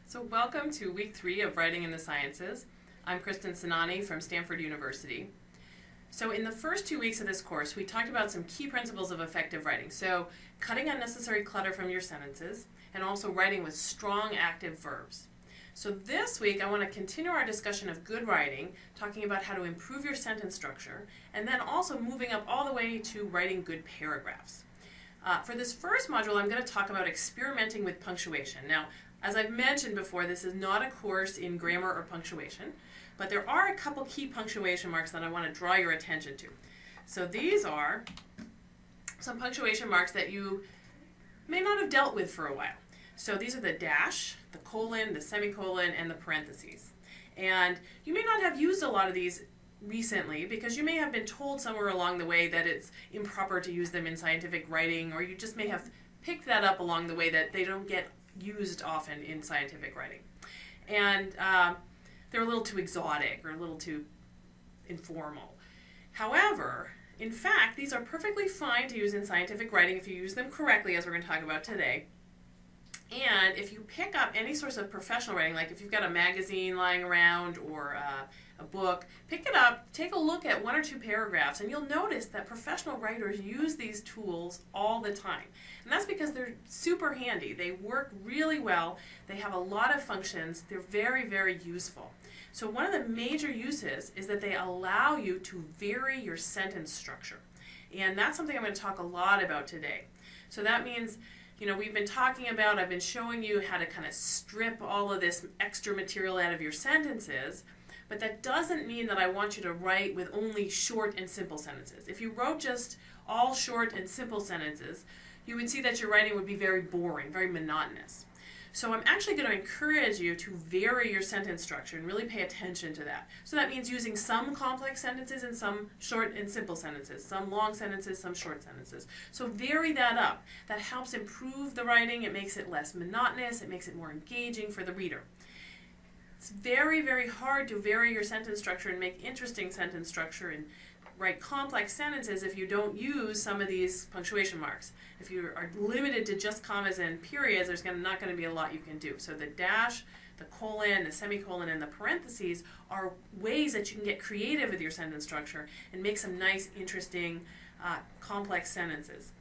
So welcome to week 3 of Writing in the Sciences. I'm Kristen Sinani from Stanford University. So in the first 2 weeks of this course, we talked about some key principles of effective writing. So cutting unnecessary clutter from your sentences, and also writing with strong active verbs. So this week, I want to continue our discussion of good writing, talking about how to improve your sentence structure, and then also moving up all the way to writing good paragraphs. For this first module, I'm going to talk about experimenting with punctuation. Now, as I've mentioned before, this is not a course in grammar or punctuation, but there are a couple key punctuation marks that I want to draw your attention to. So these are some punctuation marks that you may not have dealt with for a while. So these are the dash, the colon, the semicolon, and the parentheses. And you may not have used a lot of these recently because you may have been told somewhere along the way that it's improper to use them in scientific writing, or you just may have picked that up along the way that they don't get used often in scientific writing. And they're a little too exotic or a little too informal. However, in fact, these are perfectly fine to use in scientific writing if you use them correctly, as we're going to talk about today. And if you pick up any source of professional writing, like if you've got a magazine lying around or a book, pick it up, take a look at 1 or 2 paragraphs, and you'll notice that professional writers use these tools all the time. And that's because they're super handy. They work really well. They have a lot of functions. They're very, very useful. So one of the major uses is that they allow you to vary your sentence structure. And that's something I'm going to talk a lot about today. So that means, you know, we've been talking about, I've been showing you how to kind of strip all of this extra material out of your sentences, but that doesn't mean that I want you to write with only short and simple sentences. If you wrote just all short and simple sentences, you would see that your writing would be very boring, very monotonous. So I'm actually going to encourage you to vary your sentence structure and really pay attention to that. So that means using some complex sentences and some short and simple sentences, some long sentences, some short sentences. So vary that up. That helps improve the writing. It makes it less monotonous. It makes it more engaging for the reader. It's very, very hard to vary your sentence structure and make interesting sentence structure and write complex sentences if you don't use some of these punctuation marks. If you are limited to just commas and periods, there's not going to be a lot you can do. So the dash, the colon, the semicolon, and the parentheses are ways that you can get creative with your sentence structure and make some nice, interesting, complex sentences.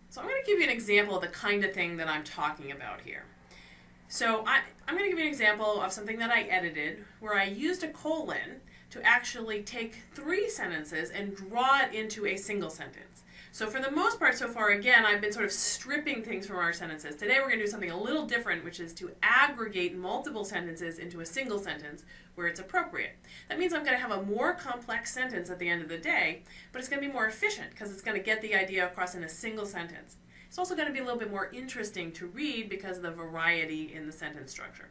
So I'm going to give you an example of the kind of thing that I'm talking about here. So I'm going to give you an example of something that I edited where I used a colon to actually take 3 sentences and draw it into a single sentence. So for the most part so far, again, I've been sort of stripping things from our sentences. Today we're going to do something a little different, which is to aggregate multiple sentences into a single sentence where it's appropriate. That means I'm going to have a more complex sentence at the end of the day, but it's going to be more efficient because it's going to get the idea across in a single sentence. It's also going to be a little bit more interesting to read because of the variety in the sentence structure.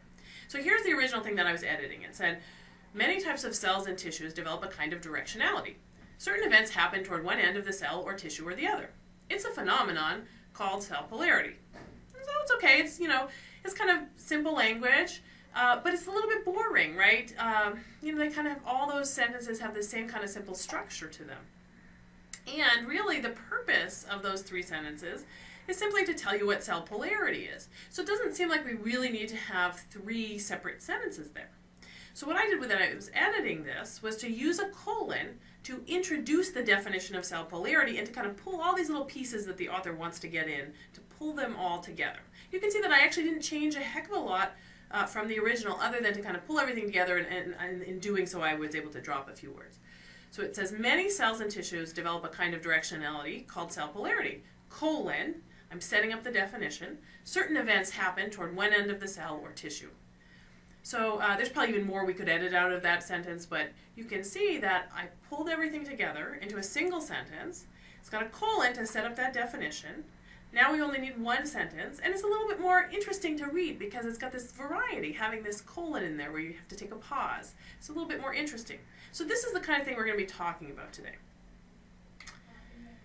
So here's the original thing that I was editing. It said, many types of cells and tissues develop a kind of directionality. Certain events happen toward one end of the cell or tissue or the other. It's a phenomenon called cell polarity. So it's okay. It's, you know, it's kind of simple language, but it's a little bit boring, right? You know, they kind of have, all those sentences have the same kind of simple structure to them. And really the purpose of those 3 sentences is simply to tell you what cell polarity is. So it doesn't seem like we really need to have 3 separate sentences there. So what I did when I was editing this was to use a colon to introduce the definition of cell polarity and to kind of pull all these little pieces that the author wants to get in, to pull them all together. You can see that I actually didn't change a heck of a lot from the original other than to kind of pull everything together, and in doing so I was able to drop a few words. So it says many cells and tissues develop a kind of directionality called cell polarity, colon, I'm setting up the definition, certain events happen toward one end of the cell or tissue. So there's probably even more we could edit out of that sentence, but you can see that I pulled everything together into a single sentence. It's got a colon to set up that definition. Now we only need 1 sentence, and it's a little bit more interesting to read because it's got this variety, having this colon in there where you have to take a pause. It's a little bit more interesting. So this is the kind of thing we're going to be talking about today.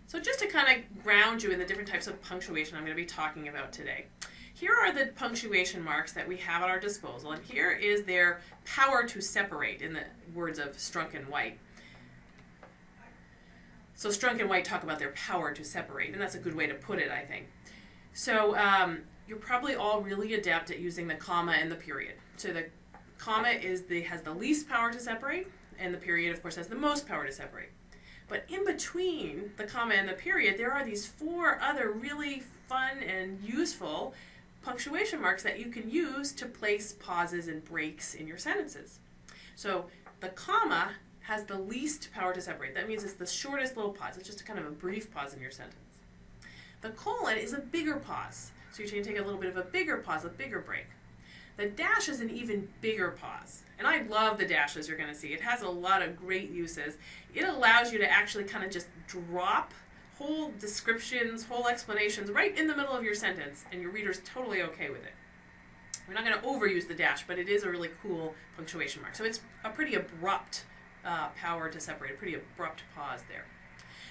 So just to kind of ground you in the different types of punctuation I'm going to be talking about today. Here are the punctuation marks that we have at our disposal, and here is their power to separate, in the words of Strunk and White. So Strunk and White talk about their power to separate, and that's a good way to put it, I think. So you're probably all really adept at using the comma and the period. So the comma has the least power to separate, and the period, of course, has the most power to separate. But in between the comma and the period, there are these 4 other really fun and useful punctuation marks that you can use to place pauses and breaks in your sentences. So the comma has the least power to separate. That means it's the shortest little pause. It's just kind of a brief pause in your sentence. The colon is a bigger pause. So you're going to take a little bit of a bigger pause, a bigger break. The dash is an even bigger pause. And I love the dash, as you're going to see. It has a lot of great uses. It allows you to actually kind of just drop whole descriptions, whole explanations right in the middle of your sentence, and your reader's totally okay with it. We're not going to overuse the dash, but it is a really cool punctuation mark. So it's a pretty abrupt power to separate, a pretty abrupt pause there.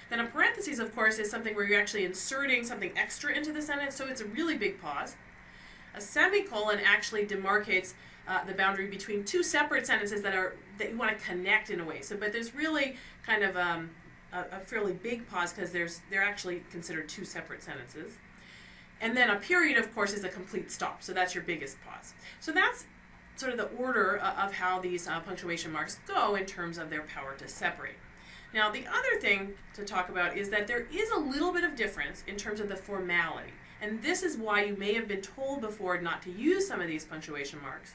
Then a parenthesis, of course, is something where you're actually inserting something extra into the sentence, so it's a really big pause. A semicolon actually demarcates the boundary between 2 separate sentences that you want to connect in a way. But there's really kind of a fairly big pause because they're actually considered 2 separate sentences. And then a period, of course, is a complete stop. So that's your biggest pause. So that's sort of the order of how these punctuation marks go in terms of their power to separate. Now, the other thing to talk about is that there is a little bit of difference in terms of the formality. And this is why you may have been told before not to use some of these punctuation marks.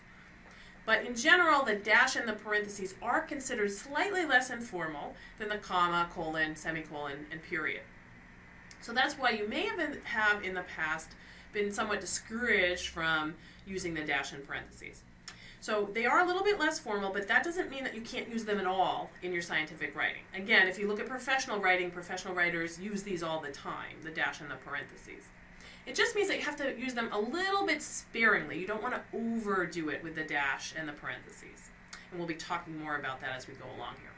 But in general, the dash and the parentheses are considered slightly less informal than the comma, colon, semicolon, and period. So that's why you may have in the past been somewhat discouraged from using the dash and parentheses. So they are a little bit less formal, but that doesn't mean that you can't use them at all in your scientific writing. Again, if you look at professional writing, professional writers use these all the time, the dash and the parentheses. It just means that you have to use them a little bit sparingly. You don't want to overdo it with the dash and the parentheses. And we'll be talking more about that as we go along here.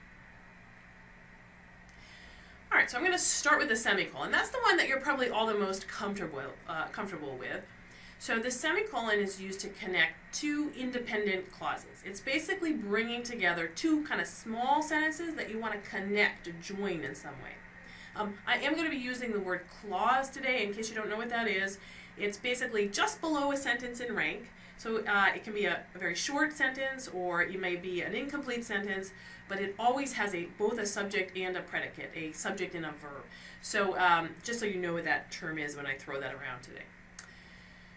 All right, so I'm going to start with the semicolon. That's the one that you're probably all the most comfortable with. So the semicolon is used to connect 2 independent clauses. It's basically bringing together 2 kind of small sentences that you want to connect or join in some way. I am going to be using the word clause today, in case you don't know what that is. It's basically just below a sentence in rank. So it can be a very short sentence, or it may be an incomplete sentence, but it always has both a subject and a predicate, a subject and a verb. So just so you know what that term is when I throw that around today.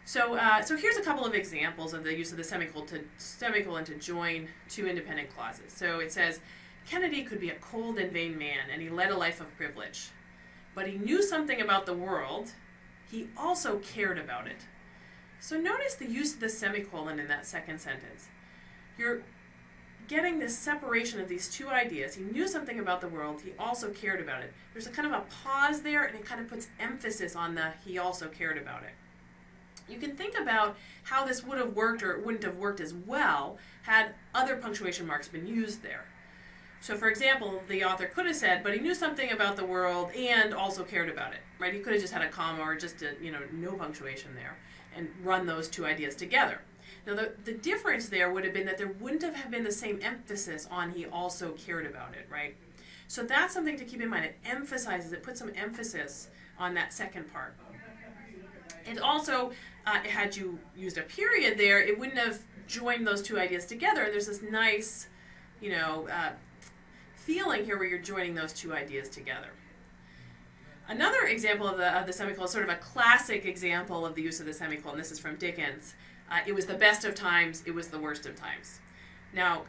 So here's a couple of examples of the use of the semicolon to join 2 independent clauses. So it says, Kennedy could be a cold and vain man, and he led a life of privilege. But he knew something about the world. He also cared about it. So notice the use of the semicolon in that second sentence. You're getting this separation of these 2 ideas. He knew something about the world. He also cared about it. There's a kind of a pause there, and it kind of puts emphasis on the he also cared about it. You can think about how this would have worked or it wouldn't have worked as well had other punctuation marks been used there. So for example, the author could have said, but he knew something about the world and also cared about it, right? He could have just had a comma or just no punctuation there and run those 2 ideas together. Now the difference there would have been that there wouldn't have been the same emphasis on he also cared about it, right? So that's something to keep in mind. It emphasizes, it puts some emphasis on that second part. It also, had you used a period there, it wouldn't have joined those 2 ideas together. And there's this nice, feeling here where you're joining those 2 ideas together. Another example of the semicolon, sort of a classic example of the use of the semicolon, this is from Dickens. It was the best of times, it was the worst of times. Now,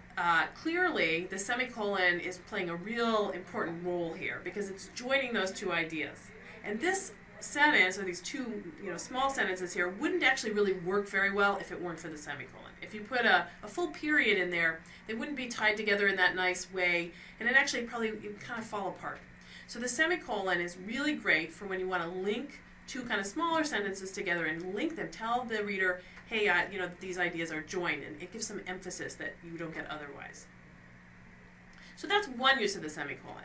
clearly, the semicolon is playing a real important role here because it's joining those 2 ideas. And this sentence, or these 2 small sentences here, wouldn't actually really work very well if it weren't for the semicolon. If you put a full period in there, they wouldn't be tied together in that nice way, and it actually probably kind of fall apart. So the semicolon is really great for when you want to link 2 kind of smaller sentences together and link them. Tell the reader, hey, these ideas are joined, and it gives some emphasis that you don't get otherwise. So that's one use of the semicolon.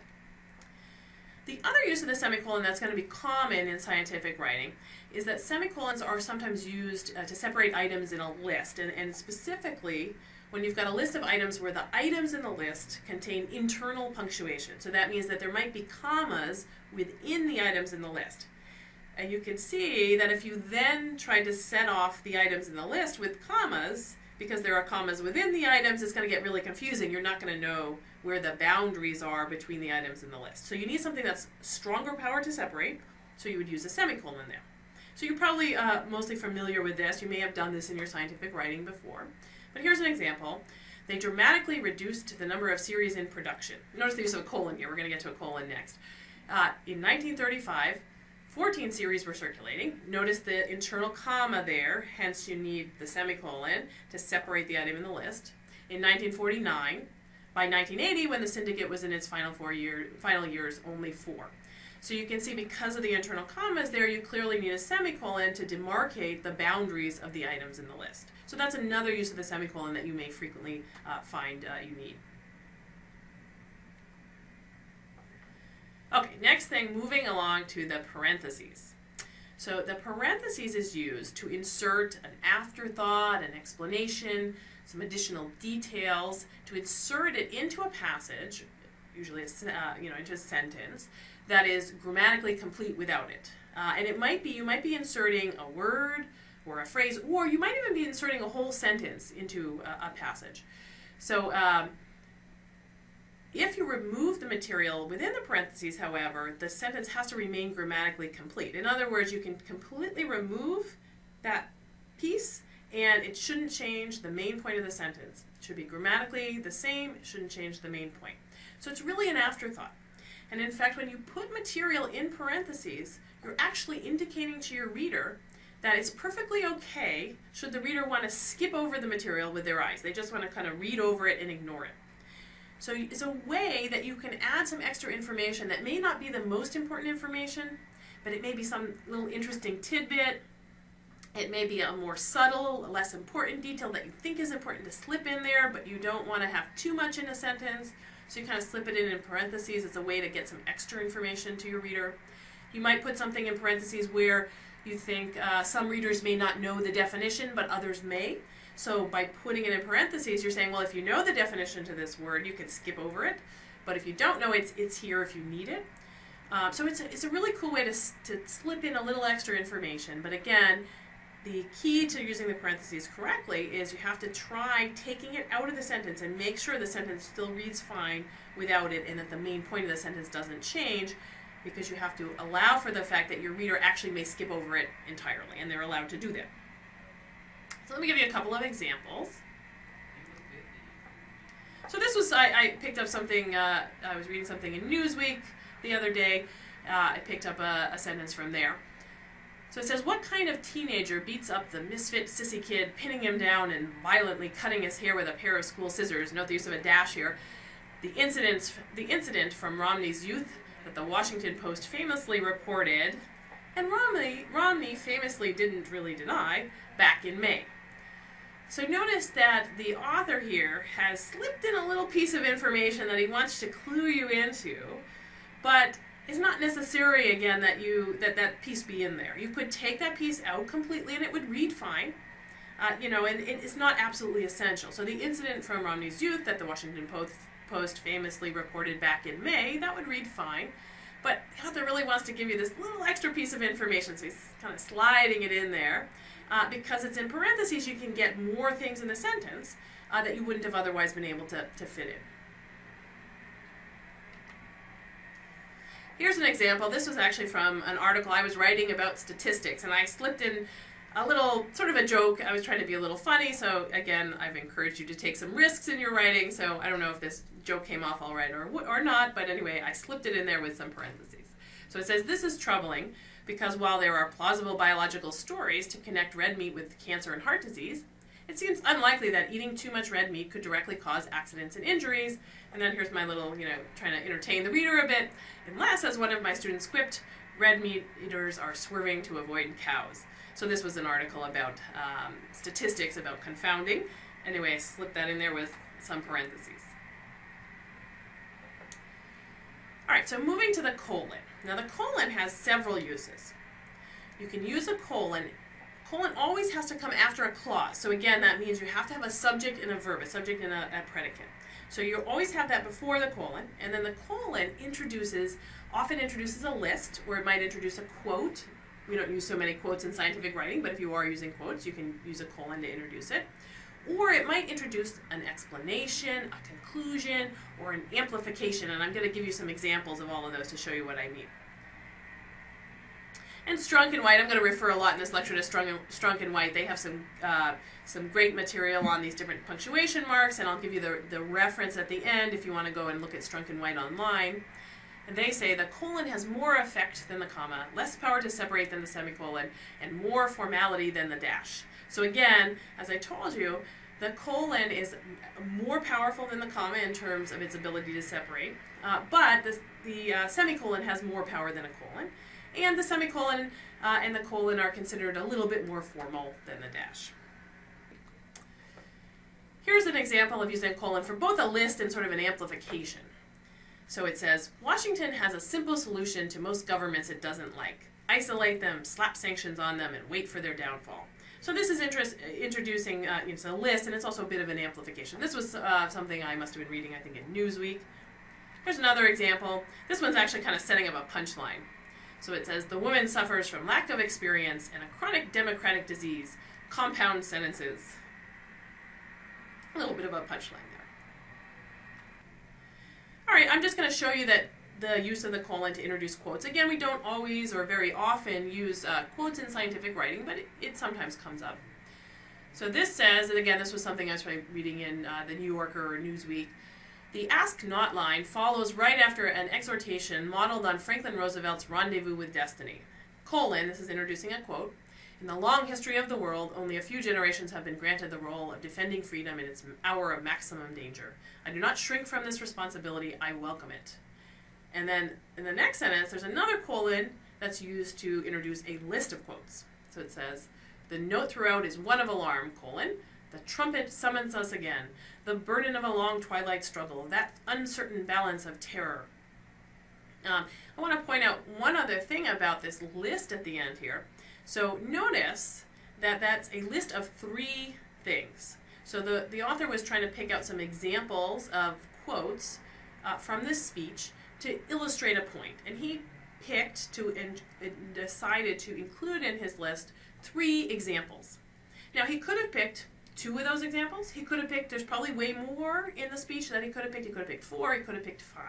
The other use of the semicolon that's going to be common in scientific writing is that semicolons are sometimes used to separate items in a list, and specifically when you've got a list of items where the items in the list contain internal punctuation. So that means that there might be commas within the items in the list. And you can see that if you then try to set off the items in the list with commas, because there are commas within the items, it's going to get really confusing. You're not going to know where the boundaries are between the items in the list. So you need something that's stronger power to separate, so you would use a semicolon there. So you're probably mostly familiar with this. You may have done this in your scientific writing before. But here's an example. They dramatically reduced the number of series in production. Notice the use of a colon here. We're going to get to a colon next. In 1935, 14 series were circulating. Notice the internal comma there, hence you need the semicolon to separate the item in the list. In 1949, by 1980, when the syndicate was in its final years, only 4. So you can see because of the internal commas there, you clearly need a semicolon to demarcate the boundaries of the items in the list. So that's another use of the semicolon that you may frequently find you need. Okay, next thing, moving along to the parentheses. So the parentheses is used to insert an afterthought, an explanation, some additional details, to insert it into a passage, usually into a sentence, that is grammatically complete without it. And it might be, you might be inserting a word or a phrase, or you might even be inserting a whole sentence into a passage. So if you remove the material within the parentheses, however, the sentence has to remain grammatically complete. In other words, you can completely remove that piece and it shouldn't change the main point of the sentence. It should be grammatically the same, it shouldn't change the main point. So it's really an afterthought. And in fact, when you put material in parentheses, you're actually indicating to your reader that it's perfectly okay should the reader want to skip over the material with their eyes. They just want to kind of read over it and ignore it. So it's a way that you can add some extra information that may not be the most important information, but it may be some little interesting tidbit. It may be a more subtle, less important detail that you think is important to slip in there, but you don't want to have too much in a sentence. So you kind of slip it in parentheses. It's a way to get some extra information to your reader. You might put something in parentheses where you think some readers may not know the definition, but others may. So by putting it in parentheses, you're saying, well, if you know the definition to this word, you can skip over it. But if you don't know it, it's here if you need it. So it's a really cool way to slip in a little extra information. But again, the key to using the parentheses correctly is you have to try taking it out of the sentence and make sure the sentence still reads fine without it and that the main point of the sentence doesn't change, because you have to allow for the fact that your reader actually may skip over it entirely, and they're allowed to do that. So let me give you a couple of examples. So this was, I picked up something, I was reading something in Newsweek the other day. I picked up a sentence from there. So it says, what kind of teenager beats up the misfit sissy kid, pinning him down and violently cutting his hair with a pair of school scissors? Note the use of a dash here. The incident from Romney's youth that the Washington Post famously reported, and Romney famously didn't really deny, back in May. So notice that the author here has slipped in a little piece of information that he wants to clue you into, but it's not necessary, again, that that piece be in there. You could take that piece out completely and it would read fine, and it's not absolutely essential. So the incident from Romney's youth that the Washington Post famously reported back in May, that would read fine, but the author really wants to give you this little extra piece of information, so he's kind of sliding it in there. Because it's in parentheses, you can get more things in the sentence that you wouldn't have otherwise been able to fit in. Here's an example. This was actually from an article I was writing about statistics, and I slipped in a little, sort of a joke. I was trying to be a little funny, so again, I've encouraged you to take some risks in your writing, so I don't know if this joke came off all right or not, but anyway, I slipped it in there with some parentheses. So it says, this is troubling, because while there are plausible biological stories to connect red meat with cancer and heart disease, it seems unlikely that eating too much red meat could directly cause accidents and injuries. And then here's my little, trying to entertain the reader a bit. Unless, as one of my students quipped, red meat eaters are swerving to avoid cows. So this was an article about statistics about confounding. Anyway, I slipped that in there with some parentheses. All right, so moving to the colon. Now the colon has several uses. You can use a colon. Colon always has to come after a clause. So again, that means you have to have a subject and a verb, a subject and a predicate. So you always have that before the colon, and then the colon often introduces a list, or it might introduce a quote, we don't use so many quotes in scientific writing, but if you are using quotes, you can use a colon to introduce it. Or it might introduce an explanation, a conclusion, or an amplification, and I'm going to give you some examples of all of those to show you what I mean. And Strunk and White, I'm going to refer a lot in this lecture to Strunk and White. They have some great material on these different punctuation marks, and I'll give you the reference at the end if you want to go and look at Strunk and White online. And they say the colon has more effect than the comma, less power to separate than the semicolon, and more formality than the dash. So again, as I told you, the colon is more powerful than the comma in terms of its ability to separate, but the semicolon has more power than a colon. And the semicolon and the colon are considered a little bit more formal than the dash. Here's an example of using a colon for both a list and sort of an amplification. So it says, Washington has a simple solution to most governments it doesn't like. Isolate them, slap sanctions on them, and wait for their downfall. So this is introducing it's a list, and it's also a bit of an amplification. This was something I must have been reading, I think, in Newsweek. Here's another example. This one's actually kind of setting up a punchline. So it says, the woman suffers from lack of experience and a chronic democratic disease. Compound sentences. A little bit of a punchline there. All right, I'm just going to show you that the use of the colon to introduce quotes. Again, we don't always or very often use quotes in scientific writing, but it sometimes comes up. So this says, and again, this was something I was reading in the New Yorker or Newsweek, the ask not line follows right after an exhortation modeled on Franklin Roosevelt's rendezvous with destiny. Colon, this is introducing a quote, in the long history of the world, only a few generations have been granted the role of defending freedom in its hour of maximum danger. I do not shrink from this responsibility, I welcome it. And then in the next sentence, there's another colon that's used to introduce a list of quotes. So it says, the note throughout is one of alarm, colon, the trumpet summons us again, the burden of a long twilight struggle, that uncertain balance of terror. I want to point out one other thing about this list at the end here. So notice that that's a list of 3 things. So the author was trying to pick out some examples of quotes from this speech to illustrate a point. And he picked and decided to include in his list 3 examples. Now he could have picked 2 of those examples. He could have picked, there's probably way more in the speech that he could have picked. He could have picked 4, he could have picked 5.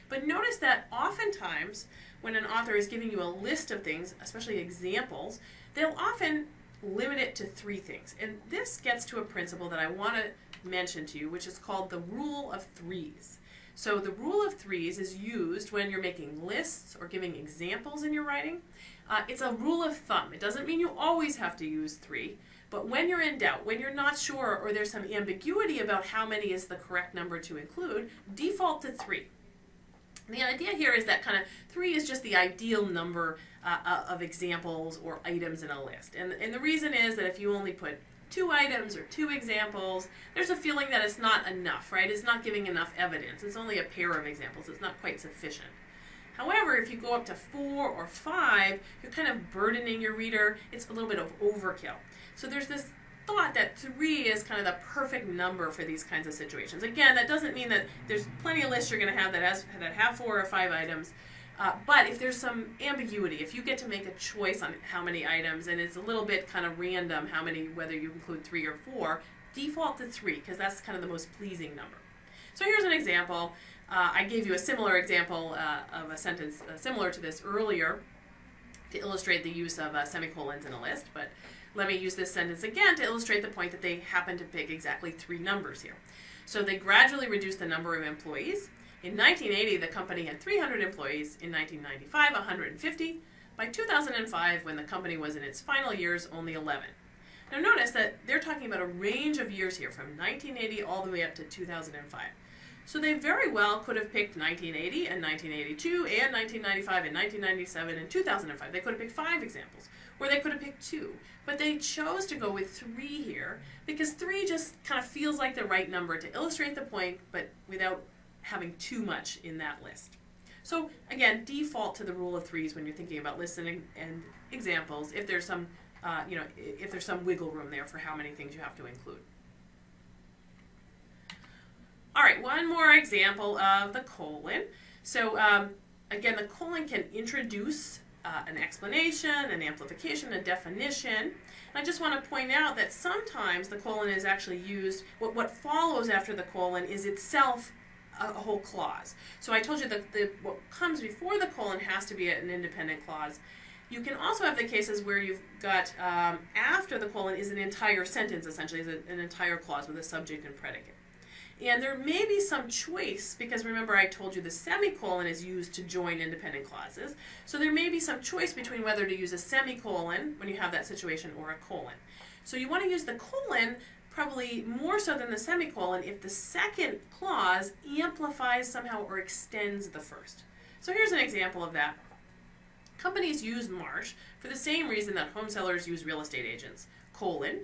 But notice that oftentimes when an author is giving you a list of things, especially examples, they'll often limit it to 3 things. And this gets to a principle that I want to mention to you, which is called the rule of 3s. So the rule of 3s is used when you're making lists or giving examples in your writing. It's a rule of thumb. It doesn't mean you always have to use 3. But when you're in doubt, when you're not sure, or there's some ambiguity about how many is the correct number to include, default to 3. The idea here is that kind of 3 is just the ideal number of examples or items in a list. And the reason is that if you only put 2 items or 2 examples, there's a feeling that it's not enough, right? It's not giving enough evidence. It's only a pair of examples. It's not quite sufficient. However, if you go up to 4 or 5, you're kind of burdening your reader. It's a little bit of overkill. So there's this thought that 3 is kind of the perfect number for these kinds of situations. Again, that doesn't mean that there's plenty of lists you're going to have that have 4 or 5 items. But if there's some ambiguity, if you get to make a choice on how many items, and it's a little bit kind of random how many, whether you include 3 or 4, default to 3, because that's kind of the most pleasing number. So here's an example. I gave you a similar example of a sentence similar to this earlier to illustrate the use of semicolons in a list, but let me use this sentence again to illustrate the point that they happen to pick exactly 3 numbers here. So they gradually reduced the number of employees. In 1980, the company had 300 employees. In 1995, 150. By 2005, when the company was in its final years, only 11. Now notice that they're talking about a range of years here, from 1980 all the way up to 2005. So they very well could have picked 1980 and 1982 and 1995 and 1997 and 2005. They could have picked 5 examples, or they could have picked 2. But they chose to go with 3 here because 3 just kind of feels like the right number to illustrate the point, but without having too much in that list. So again, default to the rule of 3s when you're thinking about listening and examples, if there's some, if there's some wiggle room there for how many things you have to include. All right, one more example of the colon. So again, the colon can introduce an explanation, an amplification, a definition. And I just want to point out that sometimes the colon is actually used, what follows after the colon is itself a whole clause. So I told you that what comes before the colon has to be an independent clause. You can also have the cases where you've got after the colon is an entire sentence, essentially, is an entire clause with a subject and predicate. And there may be some choice, because remember I told you the semicolon is used to join independent clauses. So there may be some choice between whether to use a semicolon when you have that situation or a colon. So you want to use the colon probably more so than the semicolon if the second clause amplifies somehow or extends the first. So here's an example of that. Companies use Marsh for the same reason that home sellers use real estate agents, colon.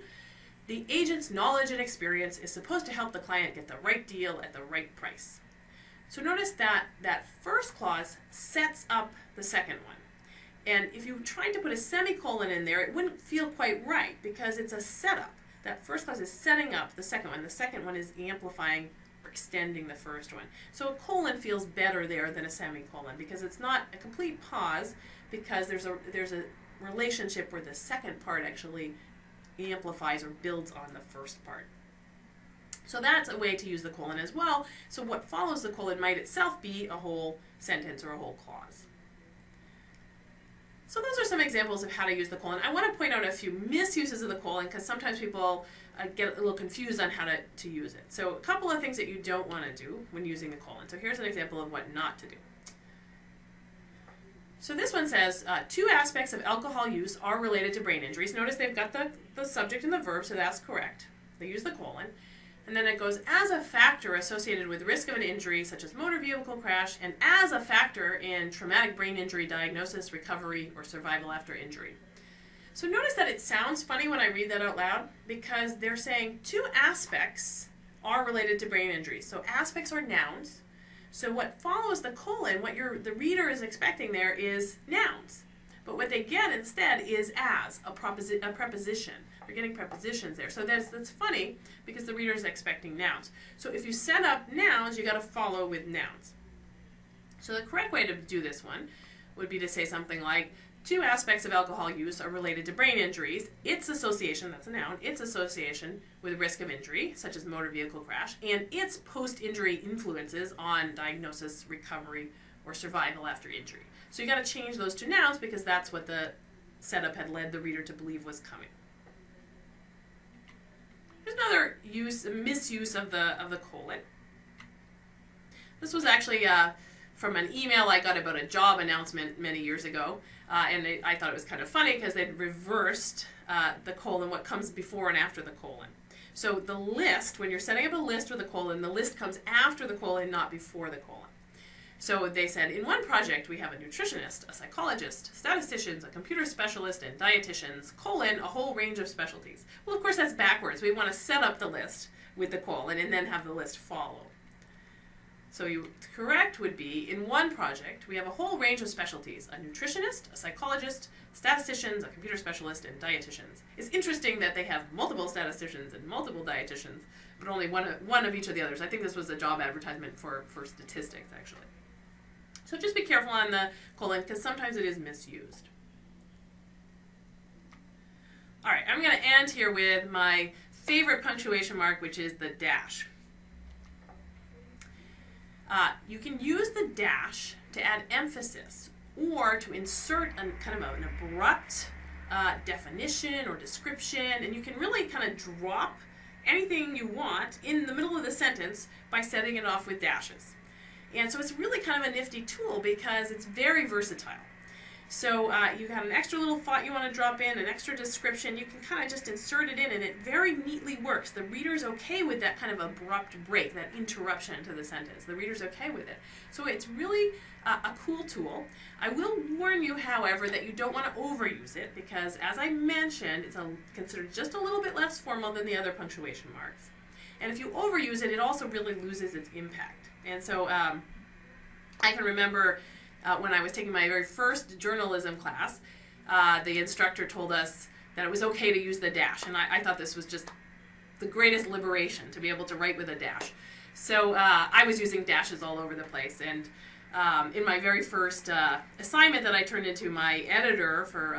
The agent's knowledge and experience is supposed to help the client get the right deal at the right price. So notice that that first clause sets up the second one. And if you tried to put a semicolon in there, it wouldn't feel quite right because it's a setup. That first clause is setting up the second one. The second one is amplifying or extending the first one. So a colon feels better there than a semicolon because it's not a complete pause, because there's a relationship where the second part actually amplifies or builds on the first part. So that's a way to use the colon as well. So what follows the colon might itself be a whole sentence or a whole clause. So those are some examples of how to use the colon. I want to point out a few misuses of the colon because sometimes people get a little confused on how to use it. So a couple of things that you don't want to do when using the colon. So here's an example of what not to do. So this one says, two aspects of alcohol use are related to brain injuries. Notice they've got the subject and the verb, so that's correct. They use the colon. And then it goes, as a factor associated with risk of an injury, such as motor vehicle crash, and as a factor in traumatic brain injury diagnosis, recovery, or survival after injury. So notice that it sounds funny when I read that out loud, because they're saying two aspects are related to brain injuries. So aspects are nouns. So what follows the colon, what the reader is expecting there is nouns. But what they get instead is as, a preposition. They're getting prepositions there. So that's funny because the reader is expecting nouns. So if you set up nouns, you got to follow with nouns. So the correct way to do this one would be to say something like, two aspects of alcohol use are related to brain injuries. Its association, that's a noun, its association with risk of injury, such as motor vehicle crash, and its post-injury influences on diagnosis, recovery, or survival after injury. So you got to change those to nouns because that's what the setup had led the reader to believe was coming. Here's another misuse of the colon. This was actually from an email I got about a job announcement many years ago. And I thought it was kind of funny because they'd reversed the colon, what comes before and after the colon. So the list, when you're setting up a list with a colon, the list comes after the colon, not before the colon. So they said, in one project, we have a nutritionist, a psychologist, statisticians, a computer specialist, and dietitians, colon, a whole range of specialties. Well, of course, that's backwards. We want to set up the list with the colon and then have the list follow. So correct would be, in one project, we have a whole range of specialties, a nutritionist, a psychologist, statisticians, a computer specialist, and dietitians. It's interesting that they have multiple statisticians and multiple dietitians, but only one of each of the others. I think this was a job advertisement for statistics, actually. So just be careful on the colon, because sometimes it is misused. All right, I'm going to end here with my favorite punctuation mark, which is the dash. You can use the dash to add emphasis or to insert kind of an abrupt definition or description, and you can really kind of drop anything you want in the middle of the sentence by setting it off with dashes. And so it's really kind of a nifty tool because it's very versatile. So you have an extra little thought you want to drop in, an extra description, you can kind of just insert it in and it very neatly works. The reader's okay with that kind of abrupt break, that interruption to the sentence. The reader's okay with it. So it's really a cool tool. I will warn you, however, that you don't want to overuse it because, as I mentioned, it's considered just a little bit less formal than the other punctuation marks. And if you overuse it, it also really loses its impact. And so I can remember when I was taking my very first journalism class, the instructor told us that it was okay to use the dash, and I thought this was just the greatest liberation to be able to write with a dash. So I was using dashes all over the place, and in my very first assignment that I turned into my editor for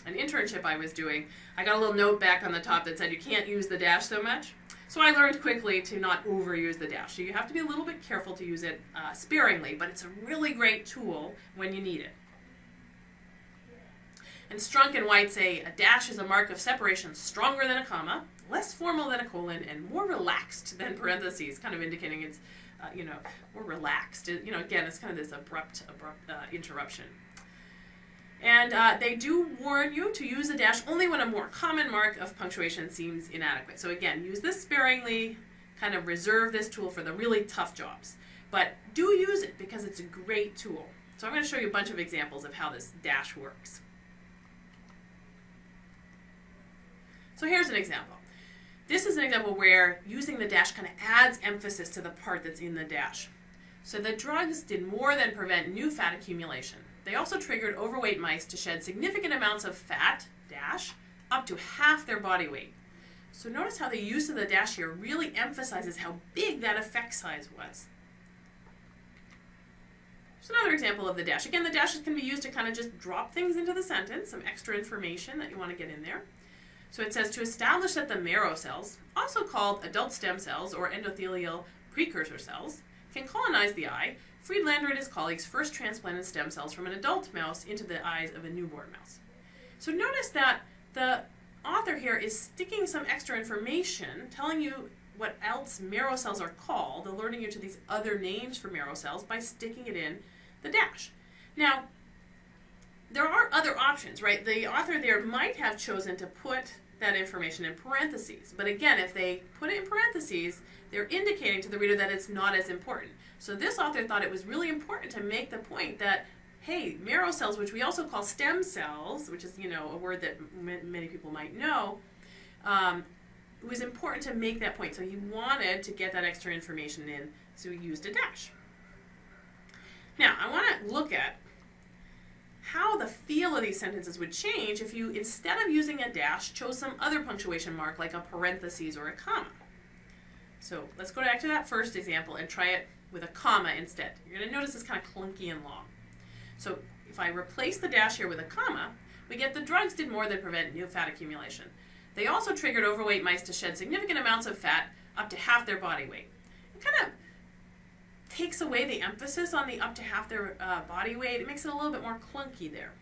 an internship I was doing, I got a little note back on the top that said you can't use the dash so much. So I learned quickly to not overuse the dash. So you have to be a little bit careful to use it sparingly, but it's a really great tool when you need it. And Strunk and White say a dash is a mark of separation stronger than a comma, less formal than a colon, and more relaxed than parentheses, kind of indicating it's, more relaxed. Again, it's kind of this abrupt interruption. And they do warn you to use a dash only when a more common mark of punctuation seems inadequate. So again, use this sparingly, kind of reserve this tool for the really tough jobs. But do use it because it's a great tool. So I'm going to show you a bunch of examples of how this dash works. So here's an example. This is an example where using the dash kind of adds emphasis to the part that's in the dash. So the drugs did more than prevent new fat accumulation. They also triggered overweight mice to shed significant amounts of fat, dash, up to half their body weight. So notice how the use of the dash here really emphasizes how big that effect size was. Here's another example of the dash. Again, the dashes can be used to kind of just drop things into the sentence, some extra information that you want to get in there. So it says to establish that the marrow cells, also called adult stem cells or endothelial precursor cells, can colonize the eye, Friedlander and his colleagues first transplanted stem cells from an adult mouse into the eyes of a newborn mouse. So notice that the author here is sticking some extra information, telling you what else marrow cells are called, alerting you to these other names for marrow cells by sticking it in the dash. Now, there are other options, right? The author there might have chosen to put that information in parentheses. But again, if they put it in parentheses, they're indicating to the reader that it's not as important. So this author thought it was really important to make the point that, hey, marrow cells, which we also call stem cells, which is, a word that many people might know, it was important to make that point. So he wanted to get that extra information in, so he used a dash. Now, I want to look at how the feel of these sentences would change if you, instead of using a dash, chose some other punctuation mark like a parentheses or a comma. So let's go back to that first example and try it with a comma instead. You're going to notice it's kind of clunky and long. So if I replace the dash here with a comma, we get the drugs did more than prevent new fat accumulation. They also triggered overweight mice to shed significant amounts of fat, up to half their body weight. It kind of takes away the emphasis on the up to half their body weight. It makes it a little bit more clunky there.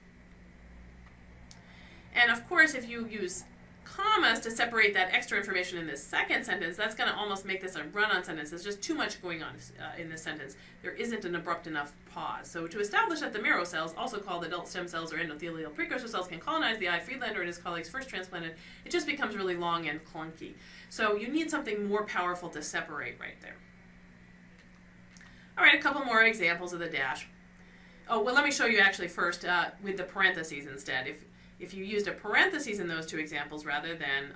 And of course, if you use commas to separate that extra information in this second sentence, that's going to almost make this a run-on sentence. There's just too much going on in this sentence. There isn't an abrupt enough pause. So to establish that the marrow cells, also called adult stem cells or endothelial precursor cells, can colonize the eye, Friedlander and his colleagues first transplanted, it just becomes really long and clunky. So you need something more powerful to separate right there. All right, a couple more examples of the dash. Oh, well, let me show you actually first with the parentheses instead. If you used a parentheses in those two examples rather than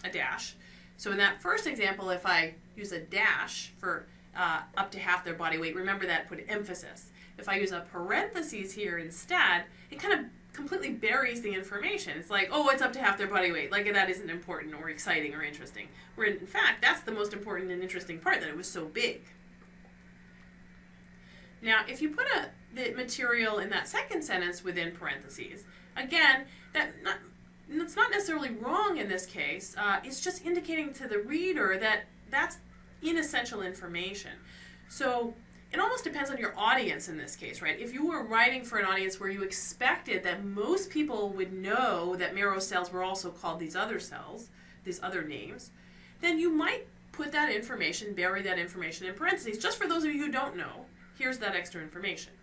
a dash. So in that first example, if I use a dash for up to half their body weight, remember that put emphasis. If I use a parentheses here instead, it kind of completely buries the information. It's like, oh, it's up to half their body weight. Like that isn't important or exciting or interesting. Where in fact, that's the most important and interesting part, that it was so big. Now, if you put the material in that second sentence within parentheses, again, that's not necessarily wrong in this case. It's just indicating to the reader that that's inessential information. So it almost depends on your audience in this case, right? If you were writing for an audience where you expected that most people would know that marrow cells were also called these other cells, these other names, then you might put that information, bury that information in parentheses. Just for those of you who don't know, here's that extra information.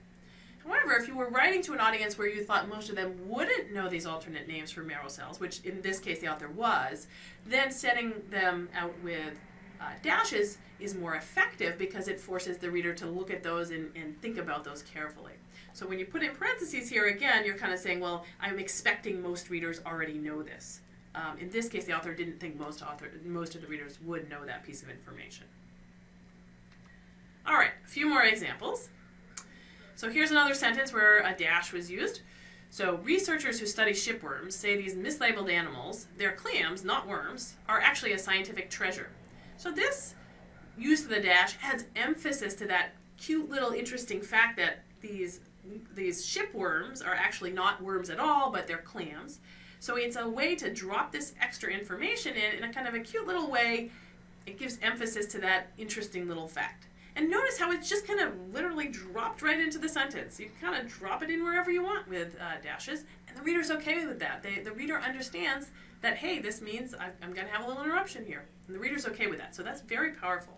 However, if you were writing to an audience where you thought most of them wouldn't know these alternate names for marrow cells, which in this case the author was, then setting them out with dashes is more effective because it forces the reader to look at those and think about those carefully. So when you put in parentheses here, again, you're kind of saying, well, I'm expecting most readers already know this. In this case, the author didn't think most of the readers would know that piece of information. All right, a few more examples. So here's another sentence where a dash was used. So researchers who study shipworms say these mislabeled animals, they're clams, not worms, are actually a scientific treasure. So this use of the dash adds emphasis to that cute little interesting fact that these shipworms are actually not worms at all, but they're clams. So it's a way to drop this extra information in a kind of a cute little way. It gives emphasis to that interesting little fact. And notice how it's just kind of literally dropped right into the sentence. You can kind of drop it in wherever you want with dashes, and the reader's okay with that. The reader understands that, hey, this means I'm going to have a little interruption here. And the reader's okay with that. So that's very powerful.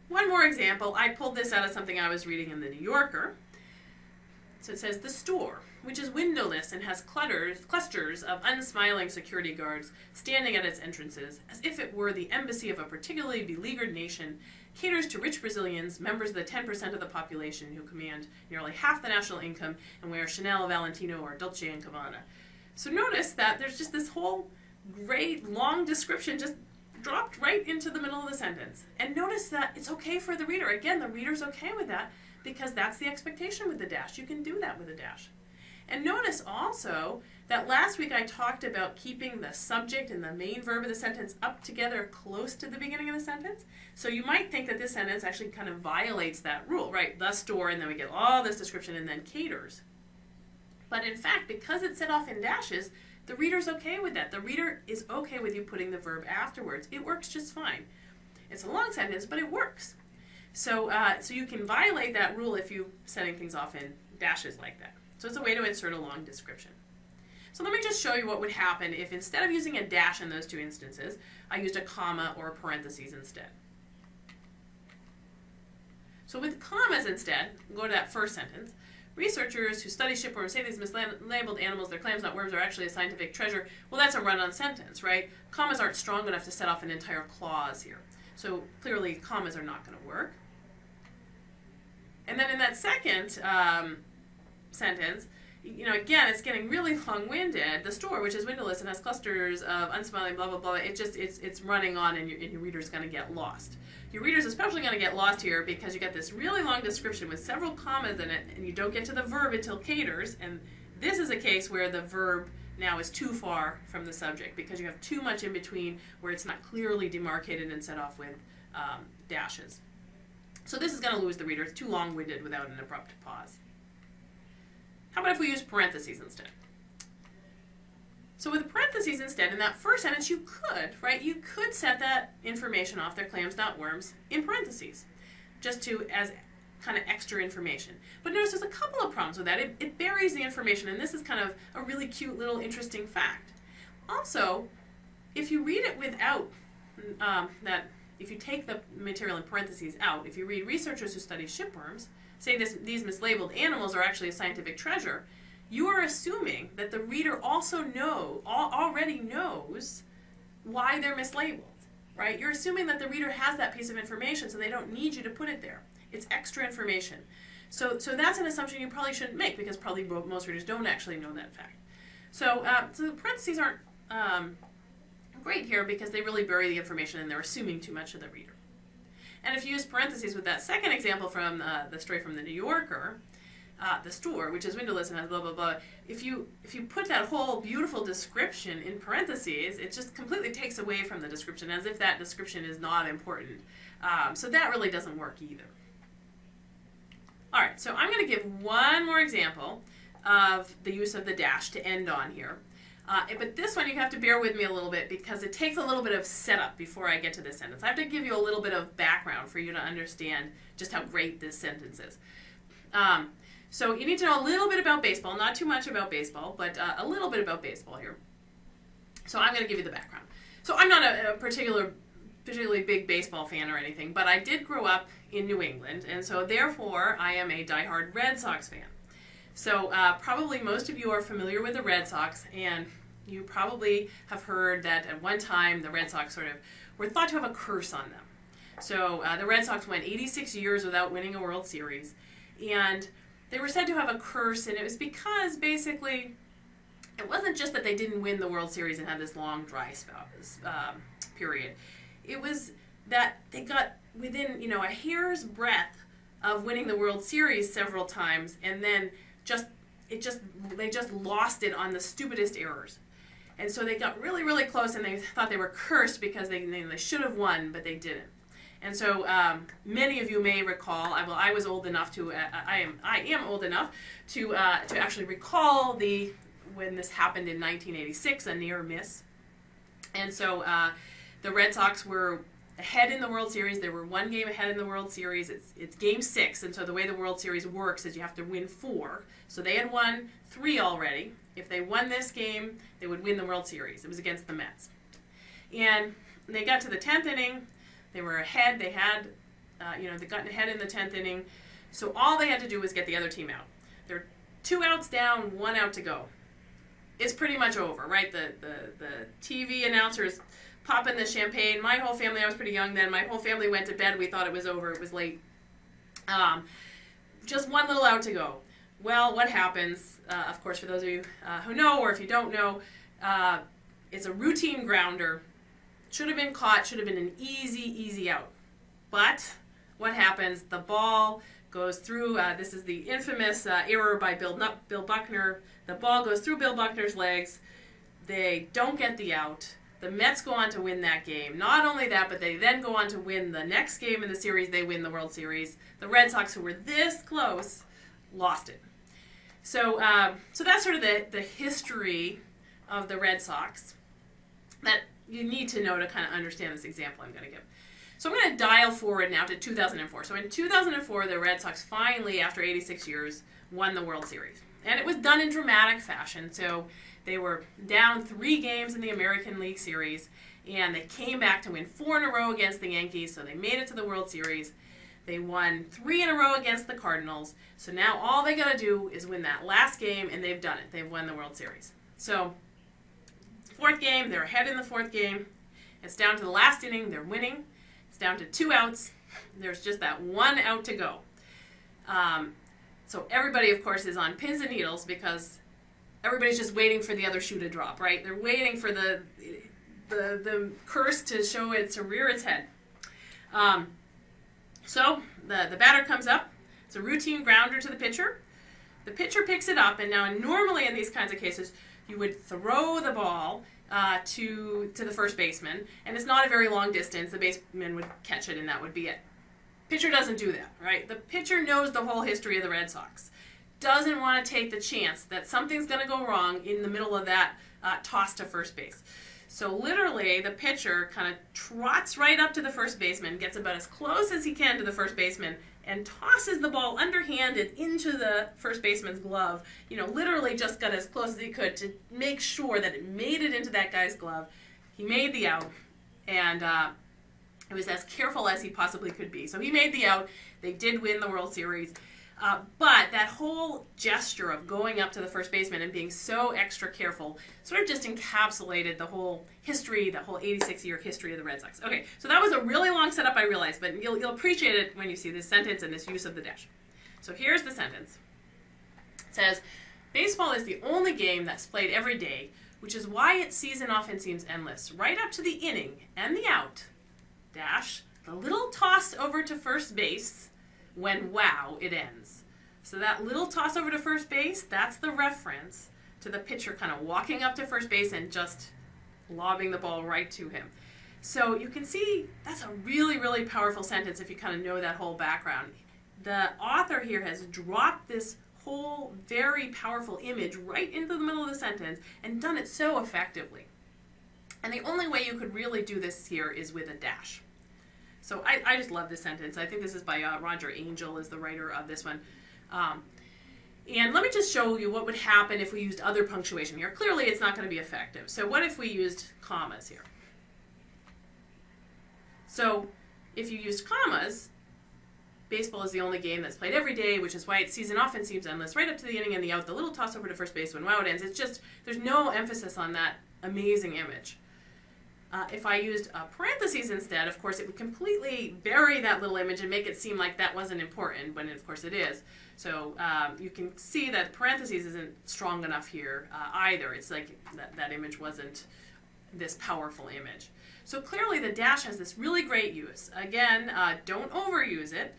One more example. I pulled this out of something I was reading in the New Yorker. So it says, the store, which is windowless and has clusters of unsmiling security guards standing at its entrances, as if it were the embassy of a particularly beleaguered nation, caters to rich Brazilians, members of the 10% of the population who command nearly half the national income and wear Chanel, Valentino, or Dolce & Gabbana. So notice that there's just this whole great long description just dropped right into the middle of the sentence. And notice that it's okay for the reader. Again, the reader's okay with that because that's the expectation with the dash. You can do that with a dash. And notice also that last week I talked about keeping the subject and the main verb of the sentence up together close to the beginning of the sentence. So you might think that this sentence actually kind of violates that rule, right? The store, and then we get all this description, and then caters. But in fact, because it's set off in dashes, the reader's okay with that. The reader is okay with you putting the verb afterwards. It works just fine. It's a long sentence, but it works. So you can violate that rule if you're setting things off in dashes like that. So it's a way to insert a long description. So let me just show you what would happen if instead of using a dash in those two instances, I used a comma or a parentheses instead. So with commas instead, go to that first sentence. Researchers who study shipworms say these mislabeled animals, they're clams, not worms, are actually a scientific treasure. Well, that's a run-on sentence, right? Commas aren't strong enough to set off an entire clause here. So clearly, commas are not going to work. And then in that second sentence, you know, again, it's getting really long-winded. The store, which is windowless and has clusters of unsmiling blah, blah, blah, it's running on, and your reader's going to get lost. Your reader's especially going to get lost here because you get this really long description with several commas in it, and you don't get to the verb until caters, and this is a case where the verb now is too far from the subject because you have too much in between where it's not clearly demarcated and set off with dashes. So this is going to lose the reader. It's too long-winded without an abrupt pause. How about if we use parentheses instead? So with parentheses instead, in that first sentence, you could, right? You could set that information off, they're clams, not worms, in parentheses, just as kind of extra information. But notice there's a couple of problems with that. It buries the information, and this is kind of a really cute little interesting fact. Also, if you read it without if you take the material in parentheses out, if you read researchers who study shipworms say these mislabeled animals are actually a scientific treasure, you are assuming that the reader also already knows why they're mislabeled, right? You're assuming that the reader has that piece of information, so they don't need you to put it there. It's extra information. So that's an assumption you probably shouldn't make because probably most readers don't actually know that fact. So the parentheses aren't great here because they really bury the information and they're assuming too much of the reader. And if you use parentheses with that second example from the story from the New Yorker, the store, which is windowless and has blah, blah, blah, if you put that whole beautiful description in parentheses, it just completely takes away from the description as if that description is not important. So that really doesn't work either. All right, so I'm going to give one more example of the use of the dash to end on here. But this one you have to bear with me a little bit because it takes a little bit of setup before I get to this sentence. I have to give you a little bit of background for you to understand just how great this sentence is. So you need to know a little bit about baseball, not too much about baseball, but a little bit about baseball here. So I'm going to give you the background. So I'm not a particularly big baseball fan or anything, but I did grow up in New England, and so therefore I am a diehard Red Sox fan. So probably most of you are familiar with the Red Sox, and you probably have heard that at one time the Red Sox sort of were thought to have a curse on them. So the Red Sox went 86 years without winning a World Series, and they were said to have a curse, and it was because basically it wasn't just that they didn't win the World Series and had this long dry spell period. It was that they got within, a hair's breadth of winning the World Series several times, and then they just lost it on the stupidest errors. And so they got really, really close, and they thought they were cursed because they should have won, but they didn't. And so many of you may recall, I was old enough to, I am old enough to actually recall when this happened in 1986, a near miss. And so the Red Sox were ahead in the World Series. They were one game ahead in the World Series. It's game 6, and so the way the World Series works is you have to win 4. So they had won 3 already. If they won this game, they would win the World Series. It was against the Mets. And they got to the 10th inning. They were ahead. They had, they'd gotten ahead in the 10th inning. So all they had to do was get the other team out. They're 2 outs down, 1 out to go. It's pretty much over, right? The TV announcers popping the champagne. My whole family, I was pretty young then, my whole family went to bed. We thought it was over. It was late. Just 1 little out to go. Well, what happens, of course, for those of you who know, or if you don't know, it's a routine grounder. Should have been caught, should have been an easy out. But what happens? The ball goes through, this is the infamous error by Bill Buckner. The ball goes through Bill Buckner's legs. They don't get the out. The Mets go on to win that game. Not only that, but they then go on to win the next game in the series. They win the World Series. The Red Sox, who were this close, lost it. So, so that's sort of the history of the Red Sox that you need to know to kind of understand this example I'm going to give. So I'm going to dial forward now to 2004. So in 2004, the Red Sox finally, after 86 years, won the World Series. And it was done in dramatic fashion. So they were down 3 games in the American League Series, and they came back to win 4 in a row against the Yankees, so they made it to the World Series. They won 3 in a row against the Cardinals, so now all they got to do is win that last game, and they've done it. They've won the World Series. So 4th game, they're ahead in the 4th game. It's down to the last inning. They're winning. It's down to 2 outs. There's just that 1 out to go. So everybody, of course, is on pins and needles because everybody's just waiting for the other shoe to drop, right? They're waiting for the curse to rear its head. So the batter comes up. It's a routine grounder to the pitcher. The pitcher picks it up, and now normally in these kinds of cases, you would throw the ball to the first baseman, and it's not a very long distance. The baseman would catch it, and that would be it. Pitcher doesn't do that, right? The pitcher knows the whole history of the Red Sox. Doesn't want to take the chance that something's going to go wrong in the middle of that toss to first base. So literally, the pitcher kind of trots right up to the first baseman, gets about as close as he can to the first baseman, and tosses the ball underhanded into the first baseman's glove. You know, literally just got as close as he could to make sure that it made it into that guy's glove. He made the out, and it was as careful as he possibly could be. So he made the out. They did win the World Series. But that whole gesture of going up to the first baseman and being so extra careful sort of just encapsulated the whole history, the whole 86-year history of the Red Sox. Okay, so that was a really long setup, I realize, but you'll appreciate it when you see this sentence and this use of the dash. So here's the sentence. It says, baseball is the only game that's played every day, which is why its season often seems endless, right up to the inning and the out, dash, the little toss over to first base, when, wow, it ends. So that little toss over to first base, that's the reference to the pitcher kind of walking up to first base and just lobbing the ball right to him. So you can see that's a really, really powerful sentence if you kind of know that whole background. The author here has dropped this whole very powerful image right into the middle of the sentence and done it so effectively. And the only way you could really do this here is with a dash. So I just love this sentence. I think this is by Roger Angell is the writer of this one. And let me just show you what would happen if we used other punctuation here. Clearly it's not going to be effective. So what if we used commas here? So if you used commas, baseball is the only game that's played every day, which is why its season often seems endless, right up to the inning and the out, the little toss over to first base when wow it ends. It's just, there's no emphasis on that amazing image. If I used parentheses instead, of course, it would completely bury that little image and make it seem like that wasn't important, when of course it is. So you can see that parentheses isn't strong enough here either. It's like that image wasn't this powerful image. So clearly the dash has this really great use. Again, don't overuse it,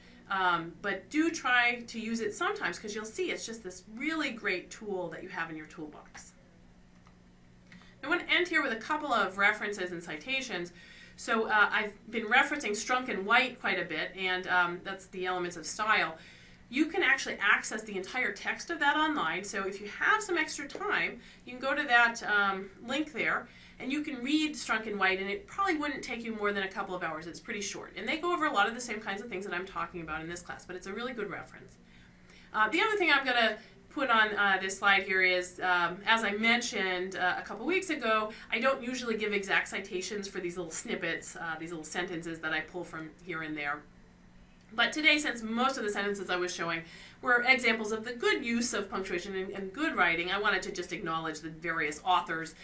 but do try to use it sometimes because you'll see it's just this really great tool that you have in your toolbox. I want to end here with a couple of references and citations. So I've been referencing Strunk and White quite a bit, and that's the elements of style. You can actually access the entire text of that online. So if you have some extra time, you can go to that link there, and you can read Strunk and White, and it probably wouldn't take you more than a couple of hours. It's pretty short. And they go over a lot of the same kinds of things that I'm talking about in this class, but it's a really good reference. The other thing I'm going to put on this slide here is, as I mentioned a couple weeks ago, I don't usually give exact citations for these little snippets, these little sentences that I pull from here and there. But today, since most of the sentences I was showing were examples of the good use of punctuation and good writing, I wanted to just acknowledge the various authors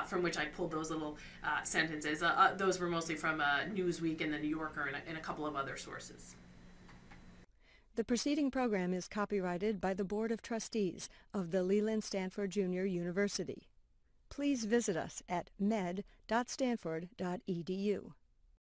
from which I pulled those little sentences. Those were mostly from Newsweek and the New Yorker and a couple of other sources. The preceding program is copyrighted by the Board of Trustees of the Leland Stanford Junior University. Please visit us at med.stanford.edu.